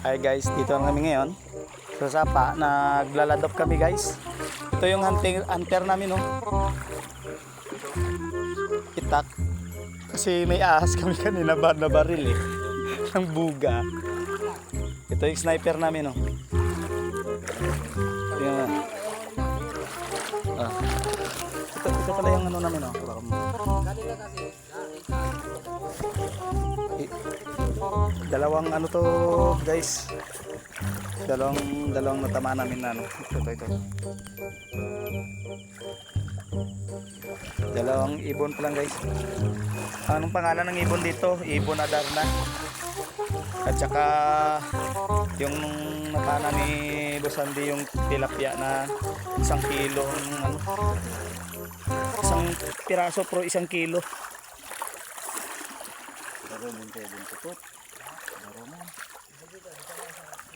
Hi guys, dito na kami ngayon sa Sapa. Naglaladop kami guys. Ito yung hunter namin, oh. Itak. Kasi may ahas kami kanina na baril eh. Ng buga. Ito yung sniper namin, oh. Yan. Ah. Ito pala yung ano namin, oh. Dalawang ano to guys, dalawang natama namin na ano. Ito dalawang ibon pa lang guys. Anong pangalan ng ibon dito? Ibon Adarna. At saka yung napana ni Busandi yung tilapia na 1 kilo, ano, isang piraso pro 1 kilo.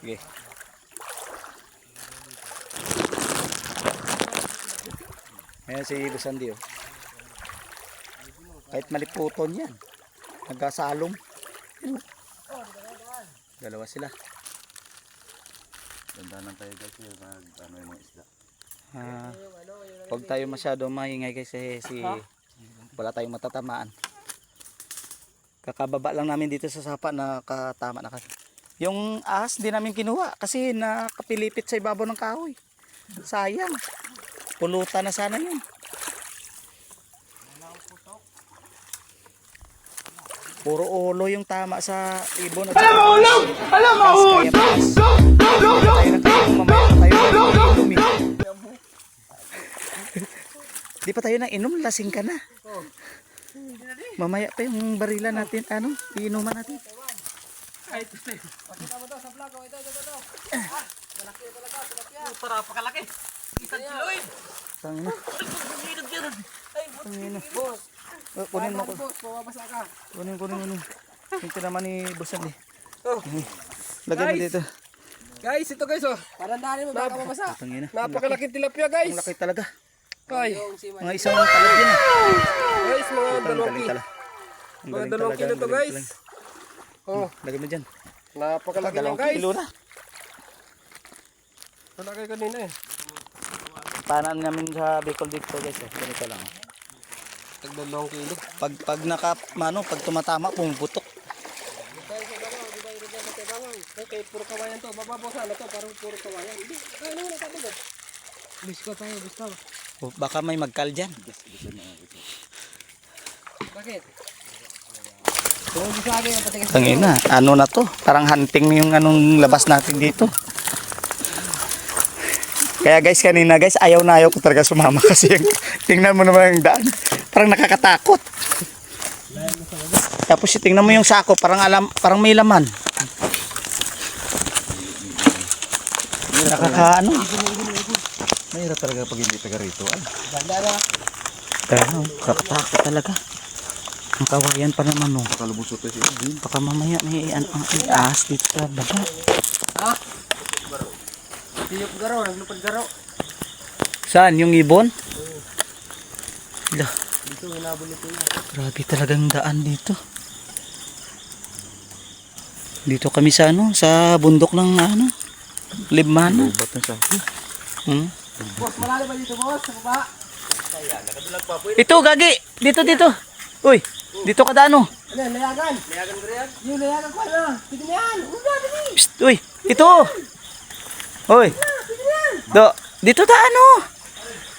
Okay. Ayan si Busandi, oh. Kahit maliputon yan, nagkasalong. Dalawa sila. Dandanan tayo guys, ano yung mga isda. Huwag tayo masyado maingay kasi wala tayong matatamaan. Kakababa lang namin dito sa Sapa, nakatama na kasi. Yung ahas di namin kinuha kasi nakapilipit sa ibabaw ng kahoy. Sayang. Pulutan na sana yun. Puro ulo yung tama sa ibon at saka ulo! Alam mo ulo! Di pa tayo nang inom, lasing ka na. Mamaya pa yung barila natin, ano, iinuman natin. Pakita mo to sa vlog, ito. Malaki talaga, tilapia. Para pakalaki. 1 kilo eh. Tangina. Tangina. Kunin mo ko. Pumabasa ka. Kunin. Ito naman ni Busan eh. Oh. Lagyan mo dito. Guys, ito guys oh. Parandaanin mo baka mabasa. Tangina. Napakalaking tilapia guys. Ang laki talaga. Ay. Mga isang talad yan ah. Guys, mga 2 kilo. Ang Mga galing 2 kilo to guys. Oh, Lagyan mo dyan. napakalaki niyan 2 guys. kilo na. Malaki kanina eh. Panan namin sa Bicol dito guys eh. Ganito lang. Tag 2 kilo. Pag tumatama, pumuputok. Okay, puro kawayan to. Bababaw sana to, parang puro kawayan. Hindi, ano na tayo ba? Bisko tayo, bisko. Baka may magkal dyan. Bakit? Kung gusto akin, patigas. Tangina, ano na to? Parang hunting yung anong labas natin dito. Kaya guys, kanina guys, ayaw ko talaga sumama kasi tingnan mo naman yung daan. Parang nakakatakot. Tapos tingnan mo yung sako, parang may laman. Nakakaano? Mahirap talaga pag hindi taga rito. Ganda na. Pero nakakatakot talaga. Ang kawayan pa naman no. Pakalumusot tayo siya. Baka mamaya may ahas dito sa baba. Ha? Tiyok garo, naglupad garo. Saan? Yung ibon? Ila. Dito, hinabol ito na. Grabe talagang daan dito. Dito kami sa ano, sa bundok ng ano, Libmana. Ubat na siya. Boss, malalim ba dito boss? Sa baba? Ito, gagi! Dito. Uy, dito ka dano. Ano, layagan? Layagan ba yan? Yung layagan ko ano? Sige na yan! Psst, uy, ito! Uy, dito dano.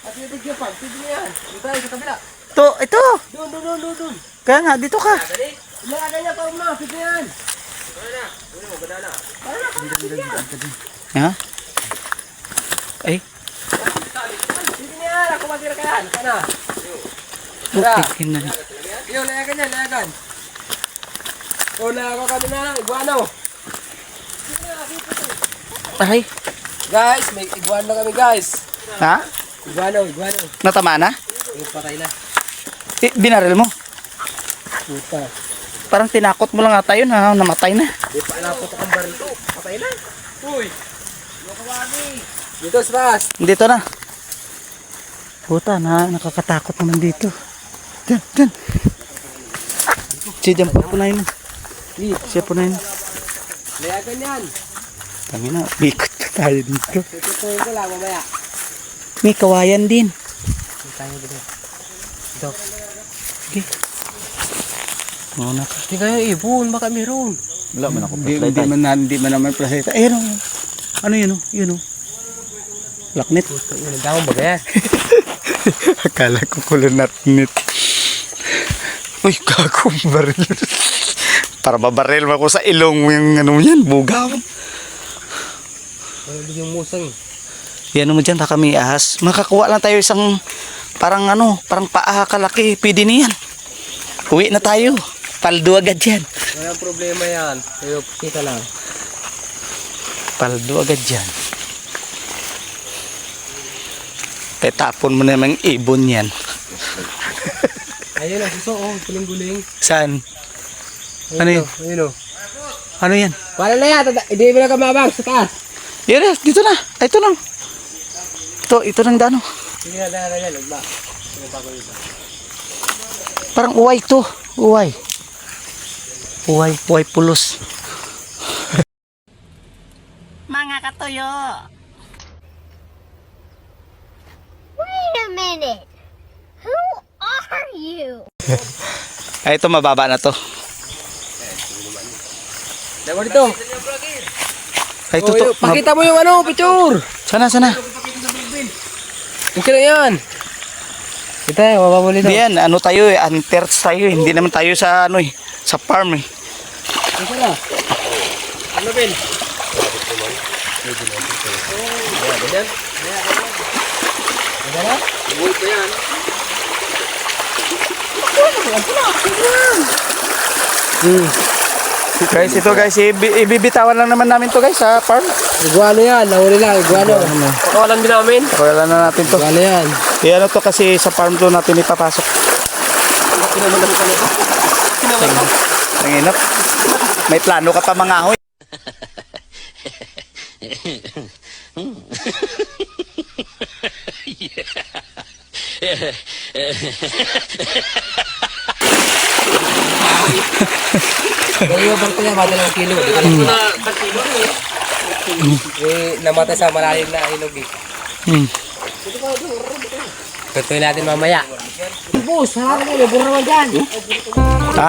At yung bigyo pa, sige na yan. Dito tayo sa kabila. Ito. Doon. Kaya nga, dito ka. Layagan niya, taong na, sige na yan. Ha? Ay, Sige na yan, ako matira ka yan. Sana. okay na. Yung layagan niya, layagan. O, layagan kami na lang, iguano. Ay, Guys, may iguano kami guys. ha? Iguano. Natama na? Yung patay na. Binaril mo? Puta. Parang tinakot mo lang ata yun, ha? Namatay na. Di pa naputok ang baril ko. Patay na. Uy. Dito, Spas. Dito na. Puta, nakakatakot naman dito. Diyan. Diyan pa punayin mo. Siya punayin. Layagan yan. Kami na, ikot pa tayo dito. Tututuin ko lang mamaya. May kawayan din. Hindi tayo dito. Ito. Muna ka. Hindi kayo ibon, baka meron. Wala man ako Hindi man naman flashlight. Ayun, ano yun, yun, laknit. Yun, ang damang bagay. Akala ko kulunatnit. Uy, kagong baril. Para mabaril mo ko sa ilong yung ano yan, bugaw. Ano yung musang? Yan mo dyan, baka may ahas. Makakuha lang tayo isang parang parang paa kalaki. Pwede na yan. Uwi na tayo. Paldo agad yan. Walang problema yan. Kayo, kita lang. Paldo agad yan. Kaya tapon mo naman yung ibon yan. Ayun ang suso, oh. Guling-guling. Saan? Ano yun? Ayun, oh. Ano yan? Wala na yan. Hindi mo na kamabang sa taas. Yan, dito na. Ay, ito lang. Ito lang dano. Sige na, dahil yan. Ba? Parang uway to. Uway pulos. Mga katuyo. Wait a minute. Who are you? Ay, ito mababa na to. Dawa dito. Ay, ito to. Pakita mo yung picture. Sana. Okay na yan. Kita, mababuli Hindi yan, tayo hunters tayo Hindi naman tayo sa sa farm Isa na. Ano, Ben? Guys, ito guys, ibibitawan lang naman namin to guys sa farm. Iguano yan, nahuli lang, iguano. Pakawalan din namin. Kaya na natin to. Iguano yan. Ano to kasi sa farm to natin ipapasok. Nanginap. May plano ka pa mga ahoy. Kaya yung barko niya, mata ng kilo. Namatay sa malalim na ilog eh. Tutuin natin mamaya. Boss, harap mo, may burra naman dyan. Ha?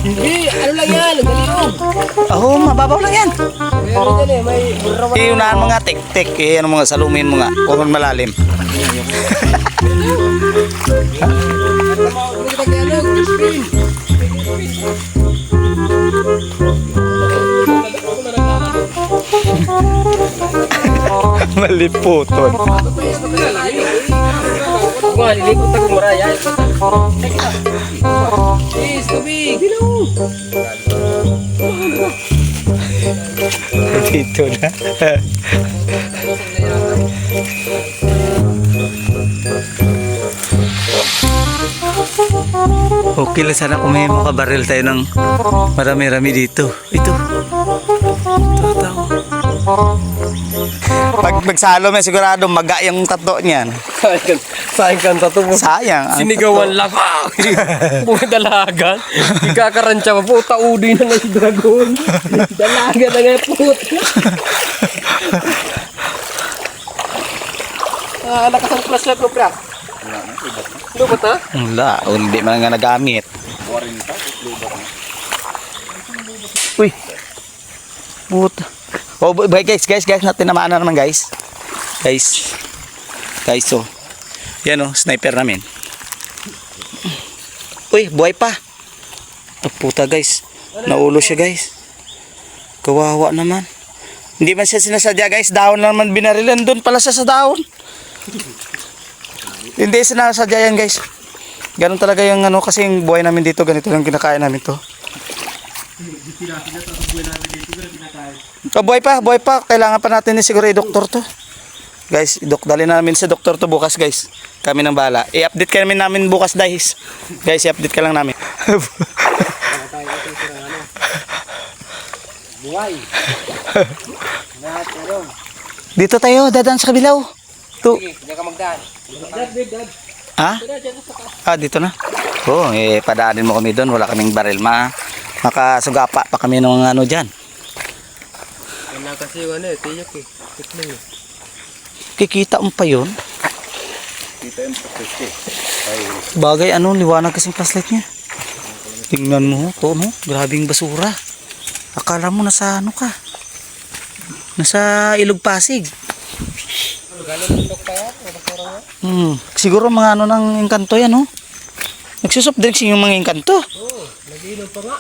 Hindi, ano lang yan, nagaliog. Mababaw lang yan. Meron dyan eh, may burra naman. Unahan mo nga, tik-tik. Mga salumin mo nga. Huwag malalim. Maliputon. Wah, lilikot na kung maraya. Please, tubig. Dito na. Okay lang sana kung may makabaril tayo ng marami-rami dito. Ito. Pag magsalo may sigurado maga yung tato niyan. Sayang kan tato mo. Sayang. ang Sinigawan lang. Buhay dalagan. Ikakaransya pa po. Taudi na nga si Dragon. Dalaga na nga po. Nakasang flashlight mo, pra. Lubot na? Wala, hindi man nga nagamit. Uy. Puta. Oh, guys, natin namaan na naman guys. Guys, so. Yan sniper namin. Uy, buhay pa. Puta guys. Naulo siya guys. Kawawa naman. Hindi man siya sinasadya guys. Dahon na naman binarilan. Doon pala siya sa dahon. Hindi sinasadya yan guys. Ganun talaga yung kasi yung buhay namin dito. Ganito lang kinakain namin to. Buhay pa. Kailangan pa natin siguro i-doktor to. Guys, dali namin sa doktor to bukas guys. Kami nang bahala. I-update kami namin bukas guys. Guys, i-update ka lang namin. Buhay. Dito tayo, dadaan sa kabilaw. To. Sige, hindi ka magdaan. Dad. Ha? Dito na. Oo, padaanin mo kami doon. Wala kaming baril. Makasugapa pa kami ng ano dyan. Yan lang kasi yung ano eh, tiyak eh. Tikling eh. Kikita mo pa yun. Kita yung pagkasti. Ay, Bagay ano, liwanag kasing flashlight niya. Tingnan mo, to no, grabing basura. Akala mo nasa ano ka? Nasa Ilog Pasig. Siguro mga ano ng engkanto yan, no? Nagsusoft drinks yung mga engkanto. Oo, nag-inom pa nga.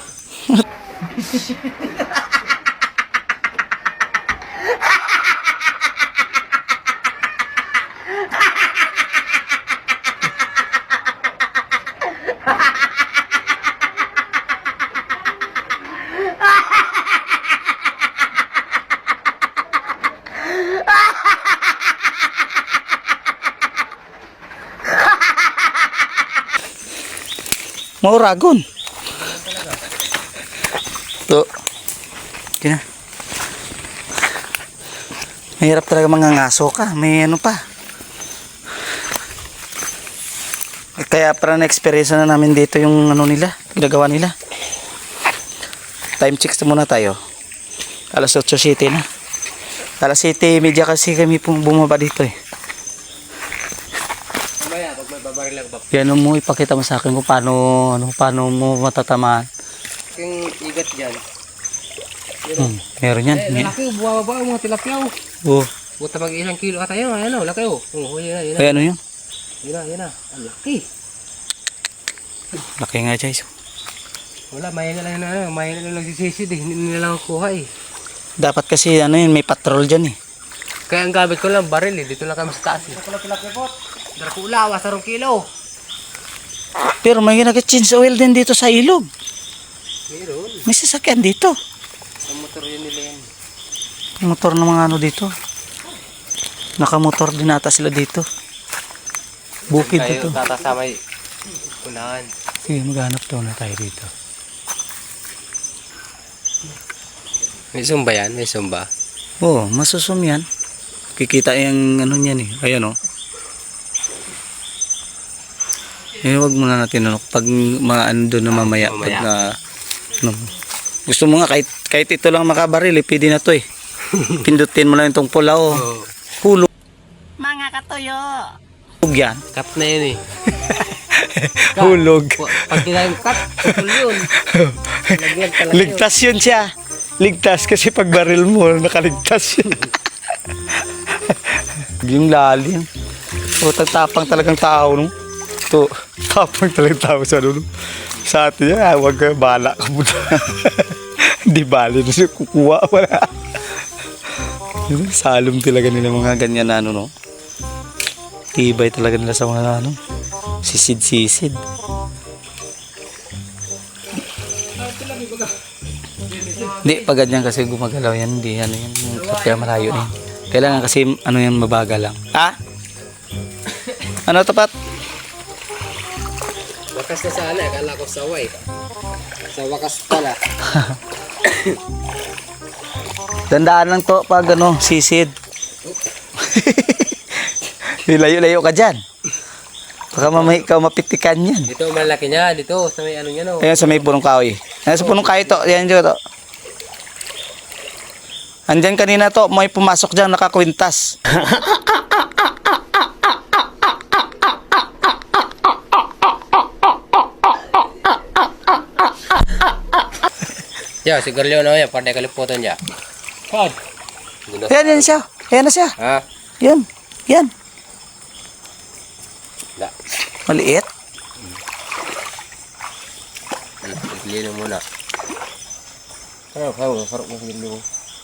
Mauragon. To. Kina. Mahirap talaga mangangaso ka. May ano pa. Kaya para na-experience na namin dito yung ano nila, ginagawa nila. Time checks na muna tayo. Alas 8:07 na. Alas 7:30 kasi kami bumaba dito eh. Mamaya, pag may babaril lang ba? Yan mo, ipakita mo sa akin kung paano mo matatamaan. Yung igat dyan. Meron yan. Laki, buwababa ang mga tilapia oh. Oh, Buta mag ilang kilo ata yun, ayan o, laki o. Oo, yun na, yun na. ay ano yun? Yun na, ang laki. Laki nga guys. Wala, mahina lang nagsisisid eh, hindi nila lang kuha eh. Dapat kasi ano yun, may patrol dyan eh. Kaya ang gamit ko lang baril eh, dito lang kami sa taas eh. Dito lang tilapia po. Darakula, wasarong kilo. Pero may nag-change oil din dito sa ilog. Meron, May sasakyan dito. ang motor yun nila yan. Motor ng mga ano dito. Nakamotor din ata sila dito. Bukid Tayo, dito. tatasamay. Unahan. Sige, maghanap daw na tayo dito. May sumba yan, may sumba. Oo, masusum yan. Kikita yung ano niyan eh. Ayan o. Eh, wag muna natin ano. Pag mga ano doon na mamaya. Pag na, ano, gusto mo nga kahit ito lang makabaril eh. Pwede na to eh. Pindutin mo lang itong pula o. Hulog Mga katuyo. yan. Cut na yun eh. Hulog. Pag kinayang cut, putol yun. Lagyan talaga yun. Ligtas yun siya. Ligtas kasi pag baril mo, nakaligtas yun. Yung lalim. O, tapang talagang tao, no? Ito, tapang talagang tao sa ano, no? Sa atin yan, huwag ka, bala ka muna. Hindi bali na siya, kukuha pa na. Salom talaga nila mga ganyan na ano, no? Tibay talaga nila sa mga ano, sisid-sisid. Hindi, pag ganyan kasi gumagalaw yan, hindi ano yan, kaya malayo na yan. Kailangan kasi ano yan, mabagal lang. Ha? Ano tapat? Wakas na sana, akala ko saway. Sa wakas pala. Dandaan lang to pag ano, sisid. Layo-layo ka dyan. Baka mamay ikaw mapitikan yan. Dito malaki niya, dito sa may ano niya no. Ayan sa may punong kahoy. Ayan sa punong kahoy to. Ayan dyan to. Andyan kanina to, may pumasok dyan, nakakwintas. Ya, sigarilyo na yan, panday kaliputan niya. Kad. Ayan, yan siya. Ayan na siya. Ha? Yan. Yan. Da. Maliit. Pili na muna. Ano, sarap mo sigilo.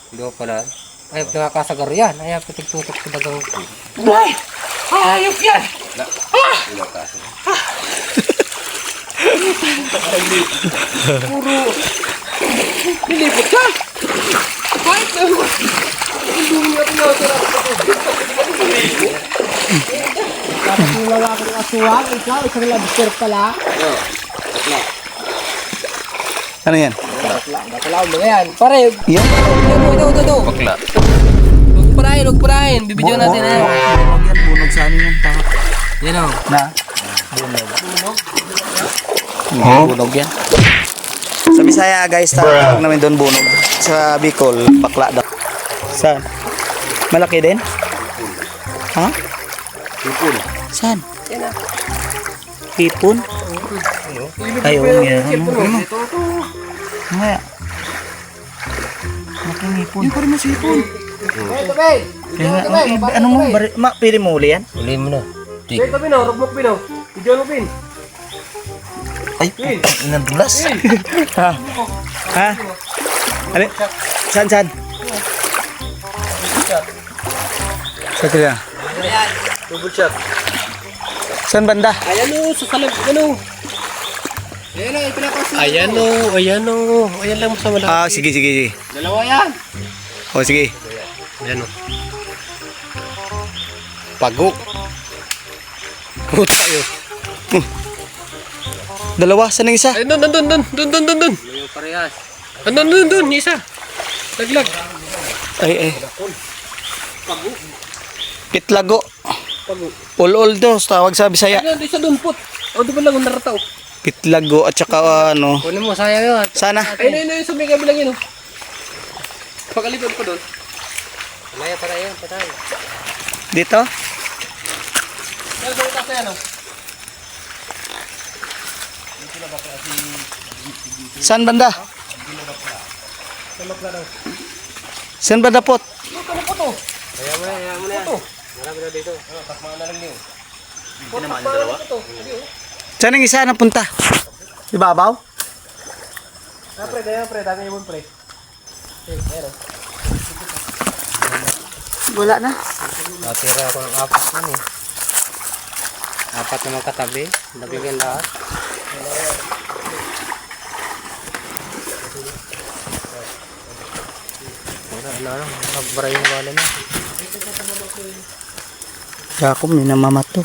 Hindi ko pala. Ay, nakakasagar yan. Ay, pitigtutok sa dagang ko. Ay! Ayop yan! Nilipot ka! Kahit na mo! Hindi ako na sarap ako. Tapos yung lalaki ng asuwag, ikaw, isang lobster pala. Ano yan? Bakalaw mo yan. Pare, Yan. ito. Bakla. Huwag parahin. Bibidyo natin eh. Bunog yan. Bunog sa ano yan. Tama. Yan o. Na? Bunog. Bunog yan. Sa Bisaya guys, tawag namin doon bunog. Sa Bicol, bakla daw. Saan? Malaki din? Ha? Ipon. Saan? Yan na. Hipon? Ayaw niya. Mamaya. Malaking hipon. Yung pa rin mas hipon. Ano mo? Pili mo uli yan? Uli mo na. Wait, Pino. Rugmok, Pino. Video mo, Pin. Ay, putang inang dulas. Ha? Ha? Ano? Saan? Saan sila? Double shot. Saan banda? Ayan o, sa kalag, ano. Ayan o. Ayan lang sa malaki. Ah, sige. Dalawa yan. O, sige. Ayan o. Pago. Puta yun. Dalawa, saan ang isa? Ay, doon. Yung parehas. Doon, isa. Laglag. Ay. Pitlago. Pago. Ulol to, tawag sa Bisaya. Ayan, isa doon, put. O, doon lang, narataw. Pitlago at saka ano. Kunin mo, sayang yun. Sana. Ayun, sa may kabilang yun, o. Pagkalipad ko doon. Patay. Dito? Dahil sa itaas na yan, o. Saan banda? Saan banda pot? Ayaw mo na yan. Marami na dito. Takma na lang yun. Hindi naman yung dalawa? Saan ang isa napunta? Ibabaw? Pre. Dami ibon, pre. Wala na. Natira ako ng 4 nun eh. 4 na magkatabi. Naglagan lahat. Wala na. Nagbaray yung wala na. Kaya ako, minamamato.